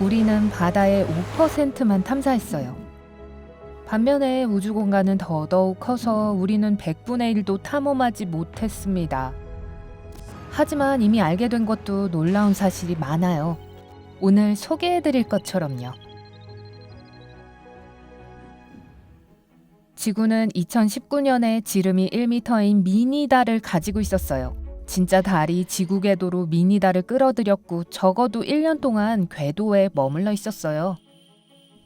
우리는 바다의 5%만 탐사했어요. 반면에 우주 공간은 더더욱 커서 우리는 100분의 1도 탐험하지 못했습니다. 하지만 이미 알게 된 것도 놀라운 사실이 많아요. 오늘 소개해드릴 것처럼요. 지구는 2019년에 지름이 1m인 미니 달을 가지고 있었어요. 진짜 달이 지구 궤도로 미니 달을 끌어들였고 적어도 1년 동안 궤도에 머물러 있었어요.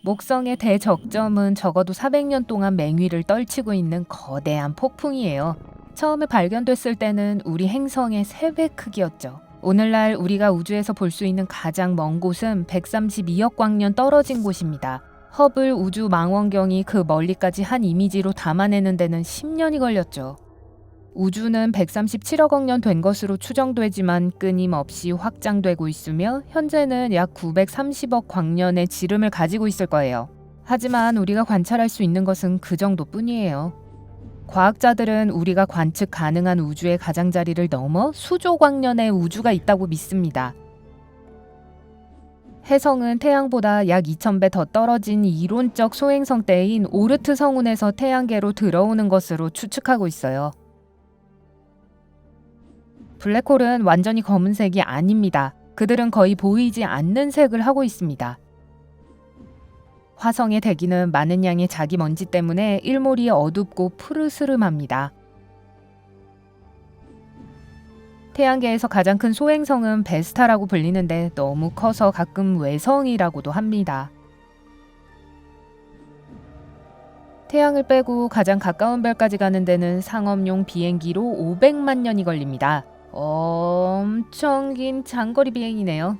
목성의 대적점은 적어도 400년 동안 맹위를 떨치고 있는 거대한 폭풍이에요. 처음에 발견됐을 때는 우리 행성의 3배 크기였죠. 오늘날 우리가 우주에서 볼 수 있는 가장 먼 곳은 132억 광년 떨어진 곳입니다. 허블 우주 망원경이 그 멀리까지 한 이미지로 담아내는 데는 10년이 걸렸죠. 우주는 137억 년 된 것으로 추정되지만 끊임없이 확장되고 있으며 현재는 약 930억 광년의 지름을 가지고 있을 거예요. 하지만 우리가 관찰할 수 있는 것은 그 정도뿐이에요. 과학자들은 우리가 관측 가능한 우주의 가장자리를 넘어 수조 광년의 우주가 있다고 믿습니다. 해성은 태양보다 약 2000배 더 떨어진 이론적 소행성 때인 오르트 성운에서 태양계로 들어오는 것으로 추측하고 있어요. 블랙홀은 완전히 검은색이 아닙니다. 그들은 거의 보이지 않는 색을 하고 있습니다. 화성의 대기는 많은 양의 자기 먼지 때문에 일몰이 어둡고 푸르스름합니다. 태양계에서 가장 큰 소행성은 베스타라고 불리는데 너무 커서 가끔 외성이라고도 합니다. 태양을 빼고 가장 가까운 별까지 가는 데는 상업용 비행기로 500만 년이 걸립니다. 엄청 긴 장거리 비행이네요.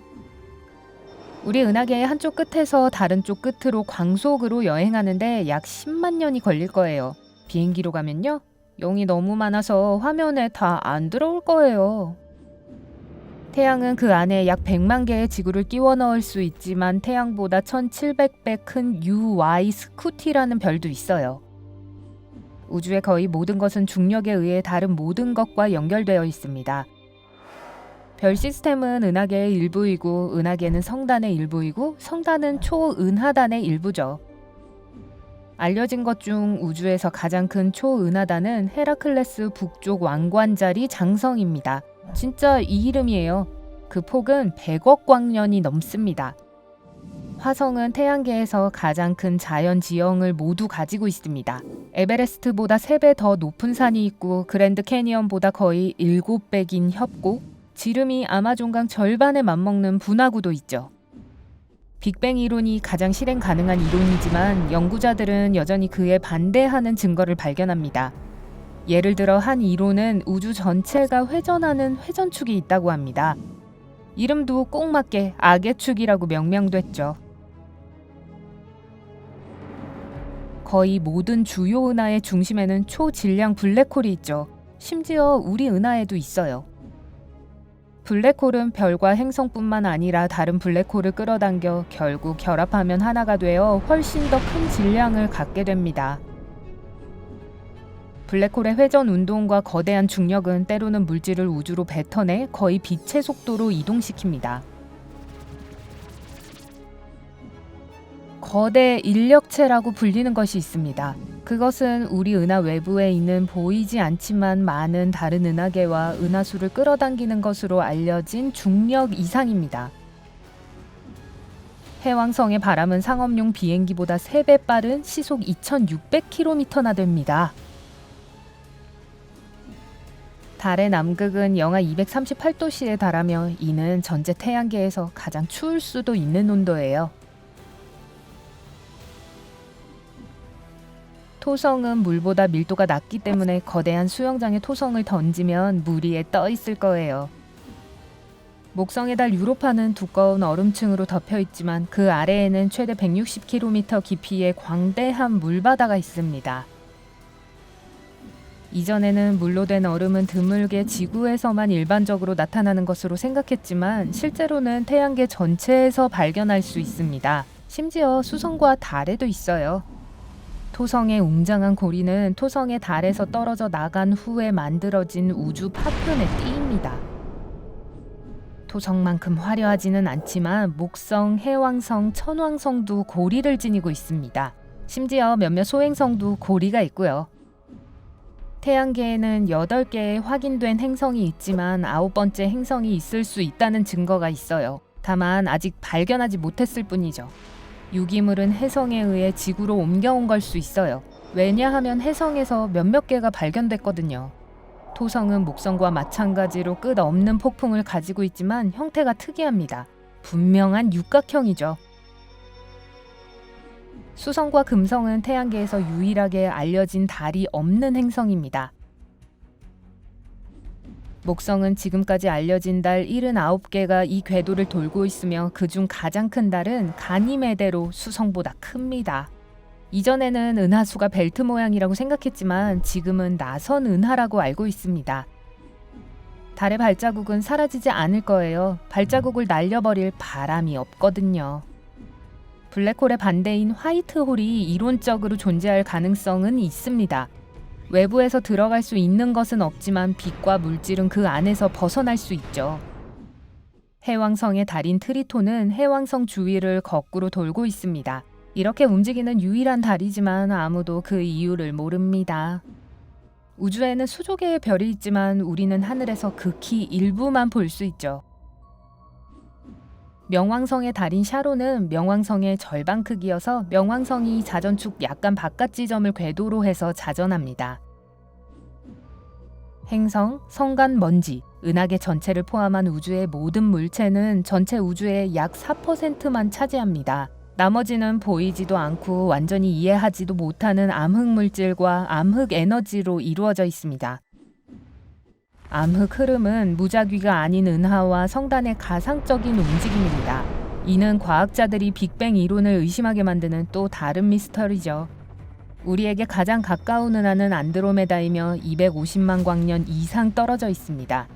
우리 은하계의 한쪽 끝에서 다른 쪽 끝으로 광속으로 여행하는데 약 10만 년이 걸릴 거예요. 비행기로 가면요, 0이 너무 많아서 화면에 다 안 들어올 거예요. 태양은 그 안에 약 100만 개의 지구를 끼워 넣을 수 있지만 태양보다 1700배 큰 UY 스쿠티라는 별도 있어요. 우주의 거의 모든 것은 중력에 의해 다른 모든 것과 연결되어 있습니다. 별 시스템은 은하계의 일부이고 은하계는 성단의 일부이고 성단은 초은하단의 일부죠. 알려진 것 중 우주에서 가장 큰 초은하단은 헤라클레스 북쪽 왕관자리 장성입니다. 진짜 이 이름이에요. 그 폭은 100억 광년이 넘습니다. 화성은 태양계에서 가장 큰 자연 지형을 모두 가지고 있습니다. 에베레스트보다 3배 더 높은 산이 있고 그랜드 캐니언보다 거의 7배 긴 협곡, 지름이 아마존강 절반에 맞먹는 분화구도 있죠. 빅뱅 이론이 가장 실행 가능한 이론이지만 연구자들은 여전히 그에 반대하는 증거를 발견합니다. 예를 들어 한 이론은 우주 전체가 회전하는 회전축이 있다고 합니다. 이름도 꼭 맞게 악의 축이라고 명명됐죠. 거의 모든 주요 은하의 중심에는 초질량 블랙홀이 있죠. 심지어 우리 은하에도 있어요. 블랙홀은 별과 행성뿐만 아니라 다른 블랙홀을 끌어당겨 결국 결합하면 하나가 되어 훨씬 더 큰 질량을 갖게 됩니다. 블랙홀의 회전 운동과 거대한 중력은 때로는 물질을 우주로 뱉어내 거의 빛의 속도로 이동시킵니다. 거대 인력체라고 불리는 것이 있습니다. 그것은 우리 은하 외부에 있는 보이지 않지만 많은 다른 은하계와 은하수를 끌어당기는 것으로 알려진 중력 이상입니다. 해왕성의 바람은 상업용 비행기보다 3배 빠른 시속 2600km나 됩니다. 달의 남극은 영하 238도씨에 달하며 이는 전체 태양계에서 가장 추울 수도 있는 온도예요. 토성은 물보다 밀도가 낮기 때문에 거대한 수영장에 토성을 던지면 물 위에 떠 있을 거예요. 목성의 달 유로파는 두꺼운 얼음층으로 덮여 있지만 그 아래에는 최대 160km 깊이의 광대한 물바다가 있습니다. 이전에는 물로 된 얼음은 드물게 지구에서만 일반적으로 나타나는 것으로 생각했지만 실제로는 태양계 전체에서 발견할 수 있습니다. 심지어 수성과 달에도 있어요. 토성의 웅장한 고리는 토성의 달에서 떨어져 나간 후에 만들어진 우주 파편의 띠입니다. 토성만큼 화려하지는 않지만 목성, 해왕성, 천왕성도 고리를 지니고 있습니다. 심지어 몇몇 소행성도 고리가 있고요. 태양계에는 8개의 확인된 행성이 있지만 9번째 행성이 있을 수 있다는 증거가 있어요. 다만 아직 발견하지 못했을 뿐이죠. 유기물은 해성에 의해 지구로 옮겨온 걸 수 있어요. 왜냐하면 해성에서 몇몇 개가 발견됐거든요. 토성은 목성과 마찬가지로 끝없는 폭풍을 가지고 있지만 형태가 특이합니다. 분명한 육각형이죠. 수성과 금성은 태양계에서 유일하게 알려진 달이 없는 행성입니다. 목성은 지금까지 알려진 달 79개가 이 궤도를 돌고 있으며 그중 가장 큰 달은 가니메데로 수성보다 큽니다. 이전에는 은하수가 벨트 모양이라고 생각했지만 지금은 나선 은하라고 알고 있습니다. 달의 발자국은 사라지지 않을 거예요. 발자국을 날려버릴 바람이 없거든요. 블랙홀의 반대인 화이트홀이 이론적으로 존재할 가능성은 있습니다. 외부에서 들어갈 수 있는 것은 없지만 빛과 물질은 그 안에서 벗어날 수 있죠. 해왕성의 달인 트리톤은 해왕성 주위를 거꾸로 돌고 있습니다. 이렇게 움직이는 유일한 달이지만 아무도 그 이유를 모릅니다. 우주에는 수조 개의 별이 있지만 우리는 하늘에서 극히 일부만 볼 수 있죠. 명왕성의 달인 샤론은 명왕성의 절반 크기여서 명왕성이 자전축 약간 바깥 지점을 궤도로 해서 자전합니다. 행성, 성간, 먼지, 은하계 전체를 포함한 우주의 모든 물체는 전체 우주의 약 4%만 차지합니다. 나머지는 보이지도 않고 완전히 이해하지도 못하는 암흑 물질과 암흑 에너지로 이루어져 있습니다. 암흑 흐름은 무작위가 아닌 은하와 성단의 가상적인 움직임입니다. 이는 과학자들이 빅뱅 이론을 의심하게 만드는 또 다른 미스터리죠. 우리에게 가장 가까운 은하는 안드로메다이며 250만 광년 이상 떨어져 있습니다.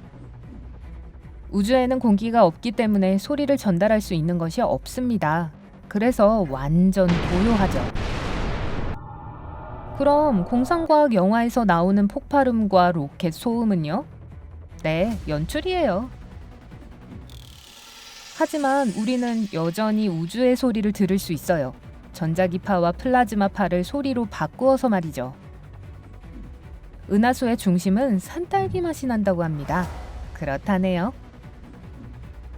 우주에는 공기가 없기 때문에 소리를 전달할 수 있는 것이 없습니다. 그래서 완전 고요하죠. 그럼 공상과학 영화에서 나오는 폭발음과 로켓 소음은요? 네, 연출이에요. 하지만 우리는 여전히 우주의 소리를 들을 수 있어요. 전자기파와 플라즈마파를 소리로 바꾸어서 말이죠. 은하수의 중심은 산딸기 맛이 난다고 합니다. 그렇다네요.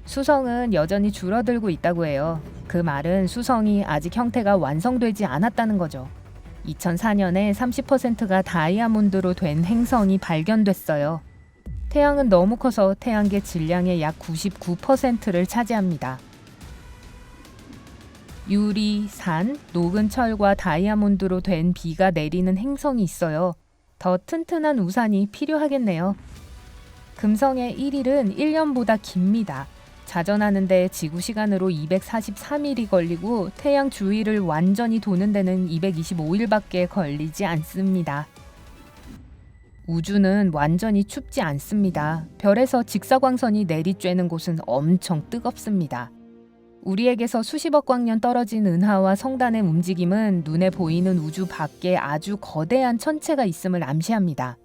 수성은 여전히 줄어들고 있다고 해요. 그 말은 수성이 아직 형태가 완성되지 않았다는 거죠. 2004년에 30%가 다이아몬드로 된 행성이 발견됐어요. 태양은 너무 커서 태양계 질량의 약 99%를 차지합니다. 유리, 산, 녹은 철과 다이아몬드로 된 비가 내리는 행성이 있어요. 더 튼튼한 우산이 필요하겠네요. 금성의 1일은 1년보다 깁니다. 자전하는데 지구 시간으로 243일이 걸리고 태양 주위를 완전히 도는 데는 225일밖에 걸리지 않습니다. 우주는 완전히 춥지 않습니다. 별에서 직사광선이 내리쬐는 곳은 엄청 뜨겁습니다. 우리에게서 수십억 광년 떨어진 은하와 성단의 움직임은 눈에 보이는 우주 밖에 아주 거대한 천체가 있음을 암시합니다.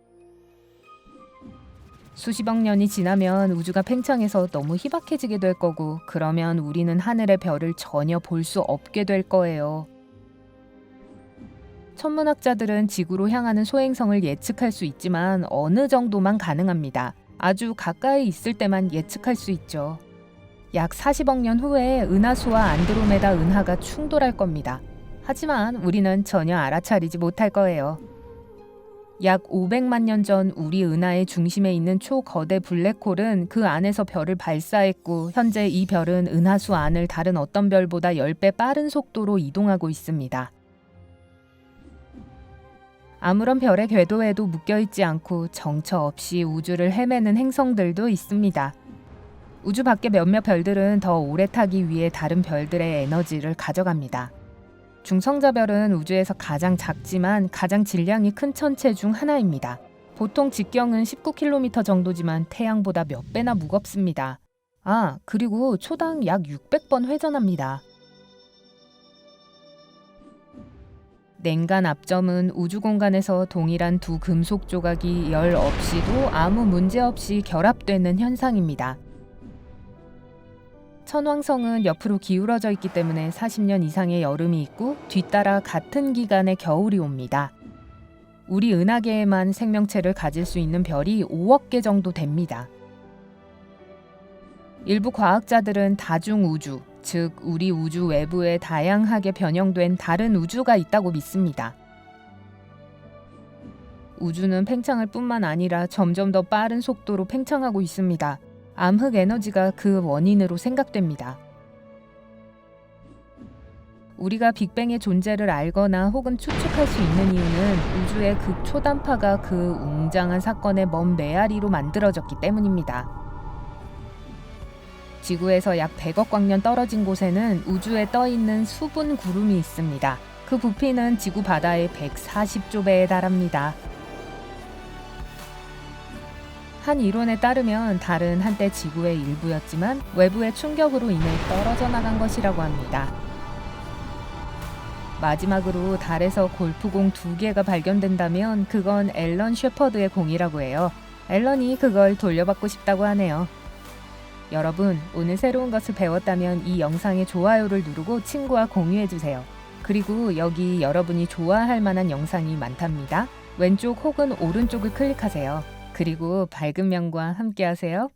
수십억 년이 지나면 우주가 팽창해서 너무 희박해지게 될 거고 그러면 우리는 하늘의 별을 전혀 볼 수 없게 될 거예요. 천문학자들은 지구로 향하는 소행성을 예측할 수 있지만 어느 정도만 가능합니다. 아주 가까이 있을 때만 예측할 수 있죠. 약 40억 년 후에 은하수와 안드로메다 은하가 충돌할 겁니다. 하지만 우리는 전혀 알아차리지 못할 거예요. 약 500만 년 전 우리 은하의 중심에 있는 초거대 블랙홀은 그 안에서 별을 발사했고 현재 이 별은 은하수 안을 다른 어떤 별보다 10배 빠른 속도로 이동하고 있습니다. 아무런 별의 궤도에도 묶여있지 않고 정처 없이 우주를 헤매는 행성들도 있습니다. 우주 밖의 몇몇 별들은 더 오래 타기 위해 다른 별들의 에너지를 가져갑니다. 중성자별은 우주에서 가장 작지만 가장 질량이 큰 천체 중 하나입니다. 보통 직경은 19km 정도지만 태양보다 몇 배나 무겁습니다. 그리고 초당 약 600번 회전합니다. 냉간 압점은 우주 공간에서 동일한 두 금속 조각이 열 없이도 아무 문제 없이 결합되는 현상입니다. 천왕성은 옆으로 기울어져 있기 때문에 40년 이상의 여름이 있고 뒤따라 같은 기간에 겨울이 옵니다. 우리 은하계에만 생명체를 가질 수 있는 별이 5억 개 정도 됩니다. 일부 과학자들은 다중우주, 즉 우리 우주 외부에 다양하게 변형된 다른 우주가 있다고 믿습니다. 우주는 팽창할 뿐만 아니라 점점 더 빠른 속도로 팽창하고 있습니다. 암흑 에너지가 그 원인으로 생각됩니다. 우리가 빅뱅의 존재를 알거나 혹은 추측할 수 있는 이유는 우주의 극초단파가 그 웅장한 사건의 먼 메아리로 만들어졌기 때문입니다. 지구에서 약 100억 광년 떨어진 곳에는 우주에 떠있는 수분 구름이 있습니다. 그 부피는 지구 바다의 140조 배에 달합니다. 한 이론에 따르면 달은 한때 지구의 일부였지만 외부의 충격으로 인해 떨어져 나간 것이라고 합니다. 마지막으로 달에서 골프공 2개가 발견된다면 그건 앨런 셰퍼드의 공이라고 해요. 앨런이 그걸 돌려받고 싶다고 하네요. 여러분, 오늘 새로운 것을 배웠다면 이 영상에 좋아요를 누르고 친구와 공유해주세요. 그리고 여기 여러분이 좋아할 만한 영상이 많답니다. 왼쪽 혹은 오른쪽을 클릭하세요. 그리고 밝은 명과 함께 하세요.